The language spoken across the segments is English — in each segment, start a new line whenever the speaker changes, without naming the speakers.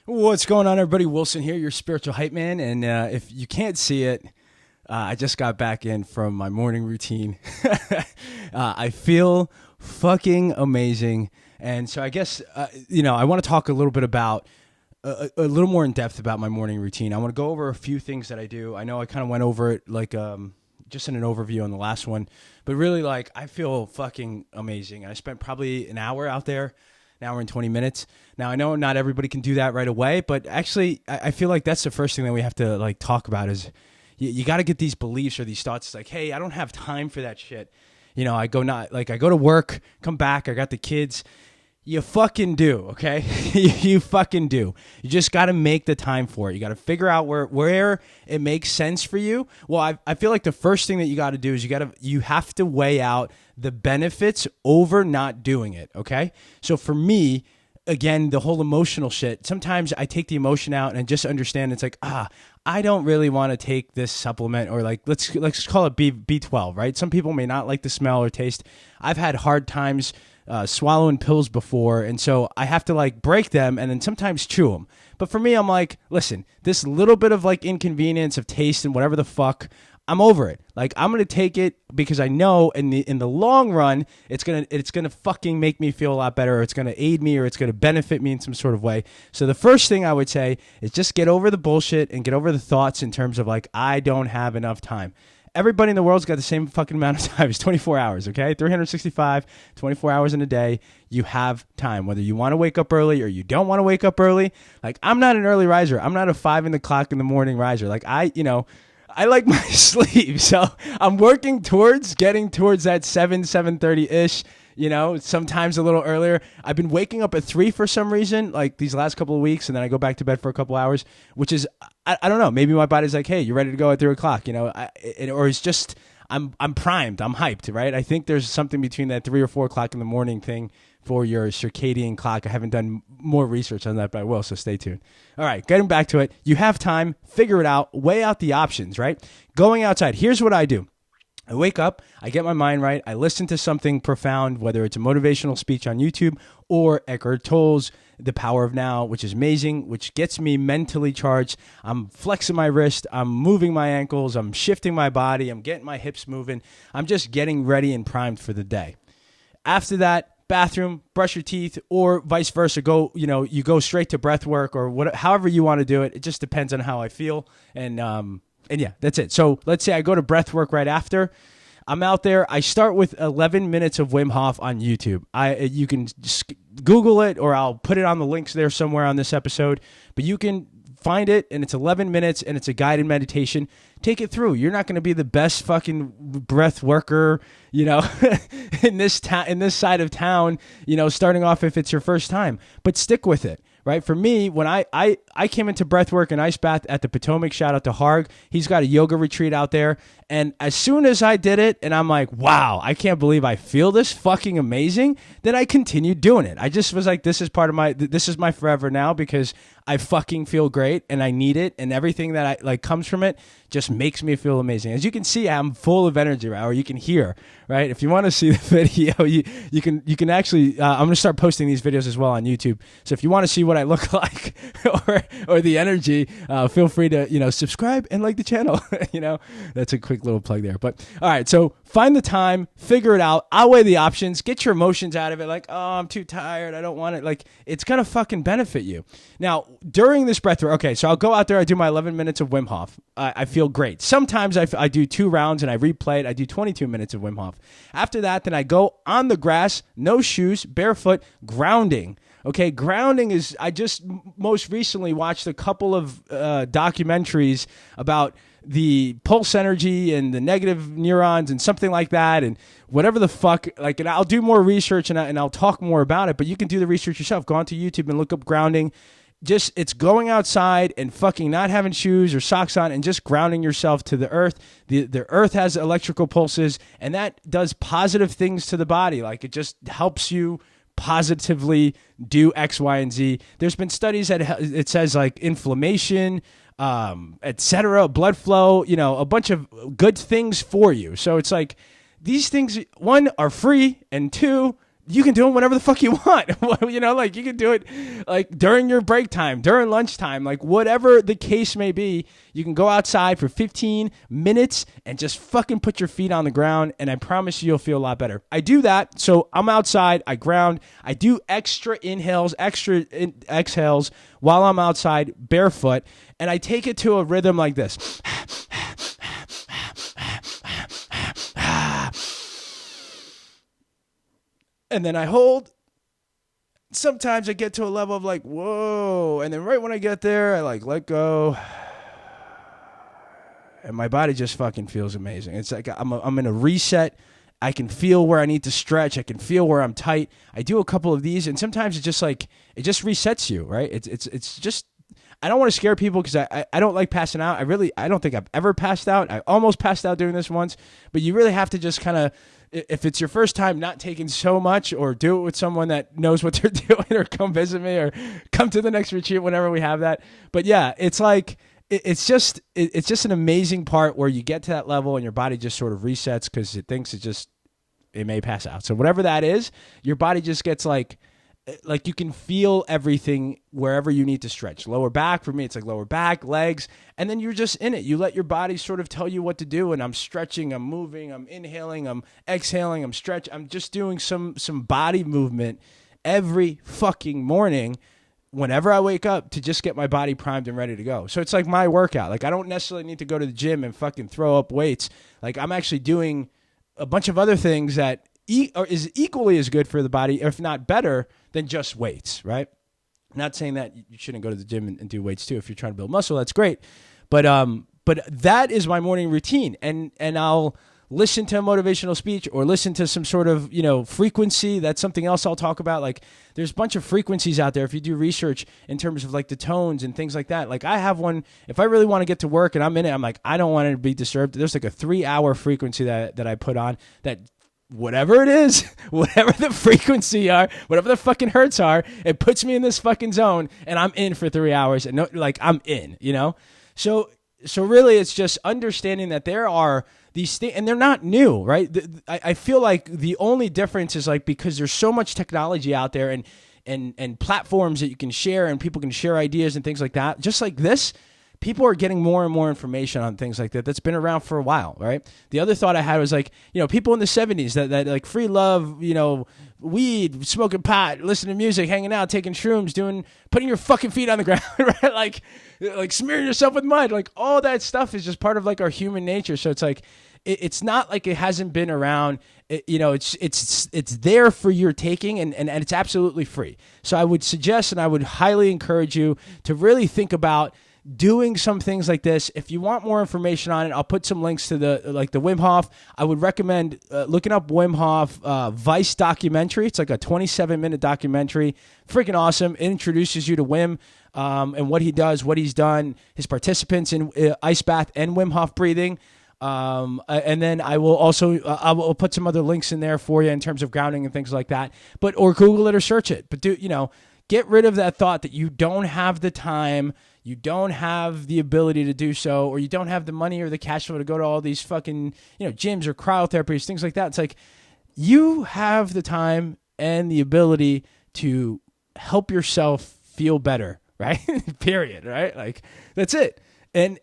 What's going on, everybody? Wilson here, your spiritual hype man. And if you can't see it, I just got back in from my morning routine. I feel fucking amazing. And so I guess, I want to talk a little bit about, a little more in depth about my morning routine. I want to go over a few things that I do. I know I kind of went over it like just in an overview on the last one. But really, like, I feel fucking amazing. I spent probably an hour out there. An hour and 20 minutes. Now, I know not everybody can do that right away, but actually, I feel like that's the first thing that we have to like talk about is you got to get these beliefs or these thoughts. It's like, hey, I don't have time for that shit. I go to work, come back, I got the kids. You fucking do, okay? You fucking do. You just got to make the time for it. You got to figure out where it makes sense for you. Well, I feel like the first thing that you got to do is you have to weigh out the benefits over not doing it, okay? So for me, again, the whole emotional shit, sometimes I take the emotion out and just understand it's like, I don't really want to take this supplement, or like let's call it B12, right? Some people may not like the smell or taste. I've had hard times swallowing pills before, and so I have to like break them and then sometimes chew them. But for me, I'm like, listen, this little bit of like inconvenience of taste and whatever the fuck, I'm over it. Like, I'm gonna take it because I know in the long run it's gonna fucking make me feel a lot better, or it's gonna aid me, or it's gonna benefit me in some sort of way. So the first thing I would say is just get over the bullshit and get over the thoughts in terms of like, I don't have enough time. Everybody in the world's got the same fucking amount of time. It's 24 hours, okay? 365, 24 hours in a day. You have time. Whether you want to wake up early or you don't want to wake up early. Like, I'm not an early riser. I'm not a 5 o'clock in the morning riser. Like, I like my sleep. So I'm working towards getting towards that 7:30-ish. Sometimes a little earlier. I've been waking up at 3 for some reason, like these last couple of weeks, and then I go back to bed for a couple hours, which is, I don't know, maybe my body's like, hey, you're ready to go at 3 o'clock, or it's just, I'm primed, I'm hyped, right? I think there's something between that 3 or 4 o'clock in the morning thing for your circadian clock. I haven't done more research on that, but I will, so stay tuned. All right, getting back to it. You have time, figure it out, weigh out the options, right? Going outside, here's what I do. I wake up, I get my mind right, I listen to something profound, whether it's a motivational speech on YouTube or Eckhart Tolle's The Power of Now, which is amazing, which gets me mentally charged. I'm flexing my wrist, I'm moving my ankles, I'm shifting my body, I'm getting my hips moving. I'm just getting ready and primed for the day. After that, bathroom, brush your teeth, or vice versa. You go straight to breath work, or however you want to do it. It just depends on how I feel. And yeah, that's it. So let's say I go to breath work right after. I'm out there. I start with 11 minutes of Wim Hof on YouTube. You can just Google it, or I'll put it on the links there somewhere on this episode. But you can find it, and it's 11 minutes, and it's a guided meditation. Take it through. You're not going to be the best fucking breath worker, in this side of town, starting off if it's your first time. But stick with it. Right? For me, when I came into breathwork and ice bath at the Potomac, shout out to Harg. He's got a yoga retreat out there. And as soon as I did it, and I'm like, wow, I can't believe I feel this fucking amazing, then I continued doing it. I just was like, this is my forever now, because I fucking feel great and I need it, and everything that comes from it just makes me feel amazing. As you can see, I'm full of energy, right? Or you can hear, right? If you want to see the video, you can actually, I'm going to start posting these videos as well on YouTube. So if you want to see what I look like or the energy, feel free to, subscribe and like the channel. That's a quick little plug there. But all right, so find the time, figure it out, outweigh the options, get your emotions out of it. Like, oh, I'm too tired, I don't want it. Like, it's going to fucking benefit you. Now, during this breath work, okay, so I'll go out there, I do my 11 minutes of Wim Hof. I feel great. Sometimes I do 2 rounds and I replay it. I do 22 minutes of Wim Hof. After that, then I go on the grass, no shoes, barefoot, grounding. Okay, grounding is, I just most recently watched a couple of documentaries about the pulse energy and the negative neurons and something like that, and whatever the fuck, and I'll do more research and I'll talk more about it, but you can do the research yourself. Go onto YouTube and look up grounding. Just, it's going outside and fucking not having shoes or socks on and just grounding yourself to the earth. The earth has electrical pulses, and that does positive things to the body. Like, it just helps you positively do X, Y, and Z. There's been studies that it says like inflammation, etc., blood flow, a bunch of good things for you. So it's like, these things, 1, are free, and 2, you can do them whenever the fuck you want. Like you can do it like during your break time, during lunchtime, like whatever the case may be. You can go outside for 15 minutes and just fucking put your feet on the ground, and I promise you'll feel a lot better. I do that. So I'm outside, I ground, I do extra inhales, exhales while I'm outside barefoot, and I take it to a rhythm like this. And then I hold. Sometimes I get to a level of like, whoa. And then right when I get there, I like let go. And my body just fucking feels amazing. It's like I'm in a reset. I can feel where I need to stretch. I can feel where I'm tight. I do a couple of these, and sometimes it's just like, it just resets you, right? It's just, I don't want to scare people because I don't like passing out. I don't think I've ever passed out. I almost passed out doing this once, but you really have to just kind of, if it's your first time, not taking so much, or do it with someone that knows what they're doing, or come visit me, or come to the next retreat whenever we have that. But yeah, it's like, it's just an amazing part where you get to that level and your body just sort of resets because it thinks it may pass out. So whatever that is, your body just gets like you can feel everything wherever you need to stretch. Lower back, for me, it's like lower back, legs, and then you're just in it. You let your body sort of tell you what to do, and I'm stretching, I'm moving, I'm inhaling, I'm exhaling, I'm stretching. I'm just doing some body movement every fucking morning whenever I wake up to just get my body primed and ready to go. So it's like my workout. Like I don't necessarily need to go to the gym and fucking throw up weights. Like I'm actually doing a bunch of other things that is equally as good for the body, if not better, than just weights, right? Not saying that you shouldn't go to the gym and do weights too. If you're trying to build muscle, that's great. But that is my morning routine. And I'll listen to a motivational speech or listen to some sort of, frequency. That's something else I'll talk about. Like there's a bunch of frequencies out there. If you do research in terms of like the tones and things like that, like I have one, if I really want to get to work and I'm in it, I'm like, I don't want it to be disturbed. There's like a 3-hour frequency that I put on that, whatever it is, whatever the frequency are, whatever the fucking hertz are, it puts me in this fucking zone and I'm in for 3 hours and I'm in, So really it's just understanding that there are these things, and they're not new, right? I feel like the only difference is like, because there's so much technology out there and platforms that you can share and people can share ideas and things like that. Just like this, people are getting more and more information on things like that that's been around for a while, right? The other thought I had was like, people in the 70s that like free love, weed, smoking pot, listening to music, hanging out, taking shrooms, putting your fucking feet on the ground, right? Like smearing yourself with mud, like all that stuff is just part of like our human nature. So it's like, it's not like it hasn't been around. It's there for your taking, and it's absolutely free. So I would suggest, and I would highly encourage you to really think about doing some things like this. If you want more information on it, I'll put some links to the Wim Hof. I would recommend looking up Wim Hof Vice documentary. It's like a 27-minute documentary. Freaking awesome. It introduces you to Wim and what he does, what he's done, his participants in ice bath and Wim Hof breathing. And then I will also I will put some other links in there for you in terms of grounding and things like that. Or Google it or search it. But get rid of that thought that you don't have the time, you don't have the ability to do so, or you don't have the money or the cash flow to go to all these fucking, gyms or cryotherapies, things like that. It's like you have the time and the ability to help yourself feel better, right? Period, right? Like that's it. And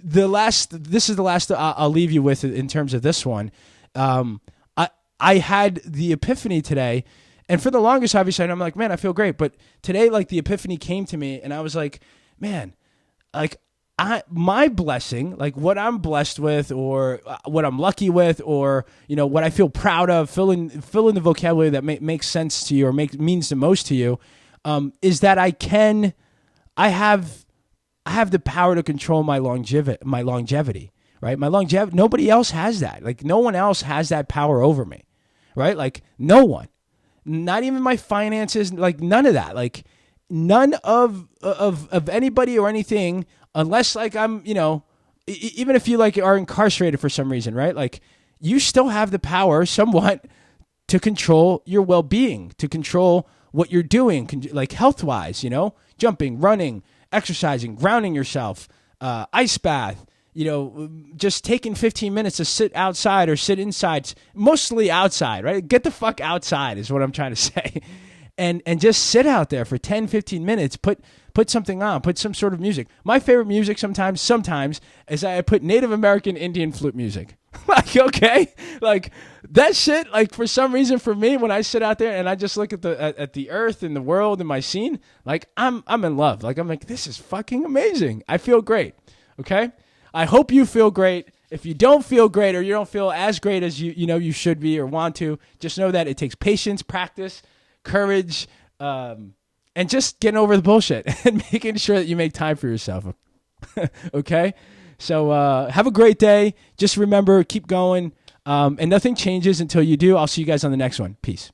this is the last I'll leave you with in terms of this one. I had the epiphany today. And for the longest, obviously, I'm like, man, I feel great. But today, like, the epiphany came to me, and I was like, man, like, my blessing, like what I'm blessed with, or what I'm lucky with, or what I feel proud of, fill in the vocabulary that makes sense to you or means the most to you, is that I have the power to control my longevity, right? My longevity. Nobody else has that. Like, no one else has that power over me, right? Like, no one. Not even my finances, like none of that, like none of anybody or anything, unless like I'm, even if you like are incarcerated for some reason, right? Like you still have the power somewhat to control your well-being, to control what you're doing, like health-wise, jumping, running, exercising, grounding yourself, ice bath, just taking 15 minutes to sit outside or sit inside, mostly outside, right? Get the fuck outside is what I'm trying to say. And just sit out there for 10, 15 minutes, put something on, put some sort of music. My favorite music sometimes is I put Native American Indian flute music. Like, okay, like that shit, like for some reason for me, when I sit out there and I just look at the earth and the world and my scene, like I'm in love. Like I'm like, this is fucking amazing. I feel great. Okay. I hope you feel great. If you don't feel great or you don't feel as great as you should be or want to, just know that it takes patience, practice, courage, and just getting over the bullshit and making sure that you make time for yourself. Okay? So have a great day. Just remember, keep going. And nothing changes until you do. I'll see you guys on the next one. Peace.